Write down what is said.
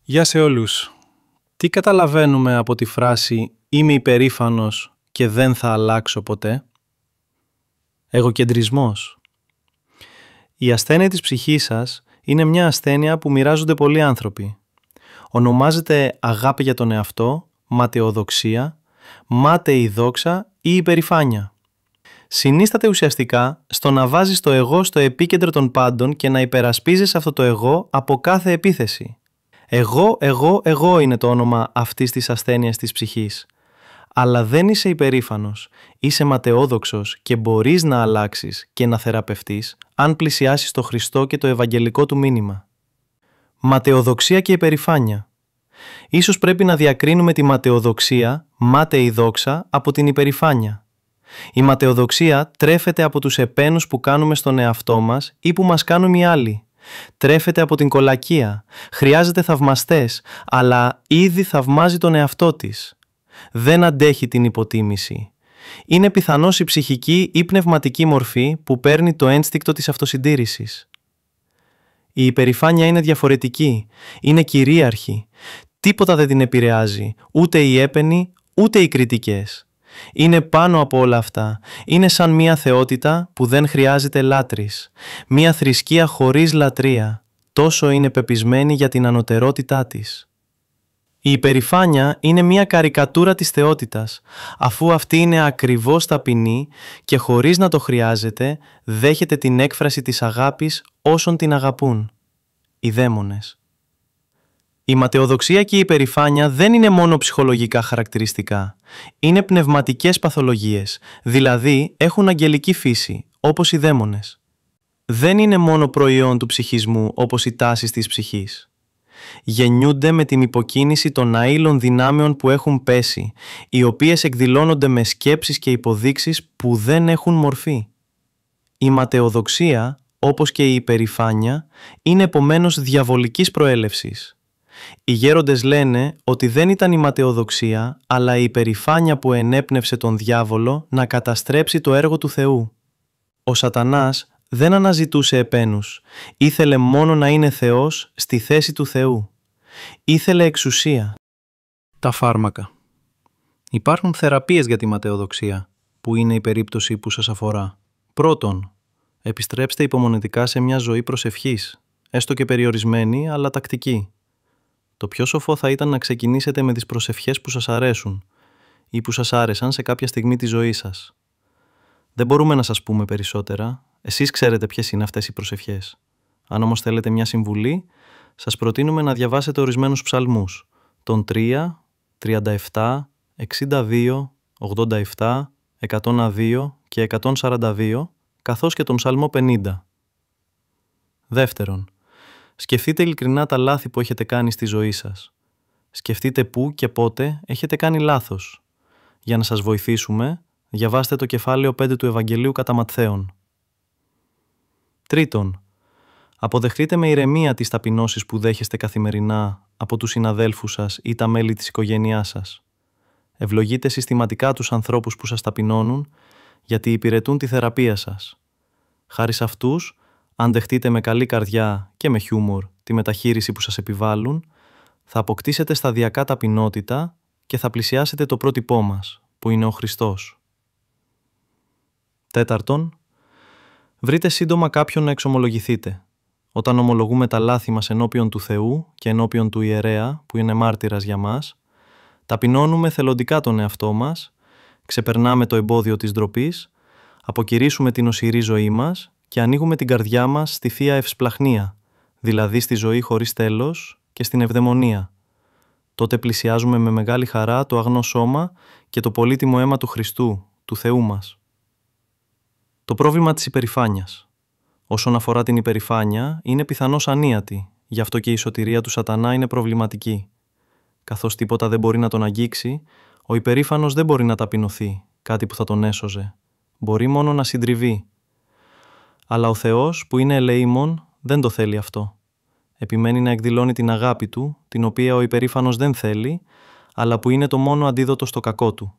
Γεια σε όλους. Τι καταλαβαίνουμε από τη φράση «Είμαι υπερήφανος και δεν θα αλλάξω ποτέ»? Εγωκεντρισμός. Η ασθένεια της ψυχής σας είναι μια ασθένεια που μοιράζονται πολλοί άνθρωποι. Ονομάζεται αγάπη για τον εαυτό, ματαιοδοξία, μάταιη δόξα ή υπερηφάνεια. Συνίσταται ουσιαστικά στο να βάζεις το εγώ στο επίκεντρο των πάντων και να υπερασπίζεις αυτό το εγώ από κάθε επίθεση. Εγώ είναι το όνομα αυτής της ασθένειας της ψυχής. Αλλά δεν είσαι υπερήφανος, είσαι ματαιόδοξος και μπορείς να αλλάξεις και να θεραπευτείς αν πλησιάσεις το Χριστό και το ευαγγελικό του μήνυμα. Ματαιοδοξία και υπερηφάνεια. Ίσως πρέπει να διακρίνουμε τη ματαιοδοξία, μάταιη δόξα, από την υπερηφάνεια. Η ματαιοδοξία τρέφεται από τους επένους που κάνουμε στον εαυτό μας ή που μας κάνουν οι άλλοι. Τρέφεται από την κολακεία, χρειάζεται θαυμαστές, αλλά ήδη θαυμάζει τον εαυτό της. Δεν αντέχει την υποτίμηση. Είναι πιθανώς η ψυχική ή πνευματική μορφή που παίρνει το ένστικτο της αυτοσυντήρησης. Η υπερηφάνεια είναι διαφορετική, είναι κυρίαρχη. Τίποτα δεν την επηρεάζει, ούτε οι έπαινοι, ούτε οι κριτικές. Είναι πάνω από όλα αυτά. Είναι σαν μια θεότητα που δεν χρειάζεται λάτρης. Μια θρησκεία χωρίς λατρεία. Τόσο είναι πεπισμένη για την ανωτερότητά της. Η υπερηφάνεια είναι μια καρικατούρα της θεότητας, αφού αυτή είναι ακριβώς ταπεινή και χωρίς να το χρειάζεται δέχεται την έκφραση της αγάπης όσων την αγαπούν. Οι δαίμονες. Η ματαιοδοξία και η υπερηφάνεια δεν είναι μόνο ψυχολογικά χαρακτηριστικά. Είναι πνευματικές παθολογίες, δηλαδή έχουν αγγελική φύση, όπως οι δαίμονες. Δεν είναι μόνο προϊόν του ψυχισμού, όπως οι τάσεις της ψυχής. Γεννιούνται με την υποκίνηση των αείλων δυνάμεων που έχουν πέσει, οι οποίες εκδηλώνονται με σκέψεις και υποδείξεις που δεν έχουν μορφή. Η ματαιοδοξία, όπως και η υπερηφάνεια, είναι επομένως διαβολικής προέλευσης. Οι γέροντες λένε ότι δεν ήταν η ματαιοδοξία, αλλά η υπερηφάνεια που ενέπνευσε τον διάβολο να καταστρέψει το έργο του Θεού. Ο Σατανάς δεν αναζητούσε επένους, ήθελε μόνο να είναι Θεός στη θέση του Θεού. Ήθελε εξουσία. Τα φάρμακα. Υπάρχουν θεραπείες για τη ματαιοδοξία, που είναι η περίπτωση που σας αφορά. Πρώτον, επιστρέψτε υπομονετικά σε μια ζωή προσευχής, έστω και περιορισμένη, αλλά τακτική. Το πιο σοφό θα ήταν να ξεκινήσετε με τις προσευχές που σας αρέσουν ή που σας άρεσαν σε κάποια στιγμή της ζωής σας. Δεν μπορούμε να σας πούμε περισσότερα, εσείς ξέρετε ποιες είναι αυτές οι προσευχές. Αν όμως θέλετε μια συμβουλή, σας προτείνουμε να διαβάσετε ορισμένους ψαλμούς, τον 3, 37, 62, 87, 102 και 142, καθώς και τον ψαλμό 50. Δεύτερον, σκεφτείτε ειλικρινά τα λάθη που έχετε κάνει στη ζωή σας. Σκεφτείτε πού και πότε έχετε κάνει λάθος. Για να σας βοηθήσουμε, διαβάστε το κεφάλαιο 5 του Ευαγγελίου κατά Ματθαίον. Τρίτον, αποδεχτείτε με ηρεμία τις ταπεινώσεις που δέχεστε καθημερινά από τους συναδέλφους σας ή τα μέλη της οικογένειάς σας. Ευλογείτε συστηματικά τους ανθρώπους που σας ταπεινώνουν, γιατί υπηρετούν τη θεραπεία σας. Χάρη σε αυτούς, αν δεχτείτε με καλή καρδιά και με χιούμορ τη μεταχείριση που σας επιβάλλουν, θα αποκτήσετε σταδιακά ταπεινότητα και θα πλησιάσετε το πρότυπό μας, που είναι ο Χριστός. Τέταρτον, βρείτε σύντομα κάποιον να εξομολογηθείτε. Όταν ομολογούμε τα λάθη μας ενώπιον του Θεού και ενώπιον του ιερέα, που είναι μάρτυρας για μας, ταπεινώνουμε θελοντικά τον εαυτό μας, ξεπερνάμε το εμπόδιο της ντροπής, αποκηρύσουμε την οσηρή ζωή μας και ανοίγουμε την καρδιά μας στη Θεία Ευσπλαχνία, δηλαδή στη ζωή χωρίς τέλος και στην ευδαιμονία. Τότε πλησιάζουμε με μεγάλη χαρά το αγνό σώμα και το πολύτιμο αίμα του Χριστού, του Θεού μας. Το πρόβλημα της υπερηφάνειας. Όσον αφορά την υπερηφάνεια, είναι πιθανώς ανίατη, γι' αυτό και η σωτηρία του Σατανά είναι προβληματική. Καθώς τίποτα δεν μπορεί να τον αγγίξει, ο υπερήφανος δεν μπορεί να ταπεινωθεί, κάτι που θα τον έσωζε. Μπορεί μόνο να συντριβεί. Αλλά ο Θεός, που είναι ελεήμων, δεν το θέλει αυτό. Επιμένει να εκδηλώνει την αγάπη του, την οποία ο υπερήφανος δεν θέλει, αλλά που είναι το μόνο αντίδοτο στο κακό του.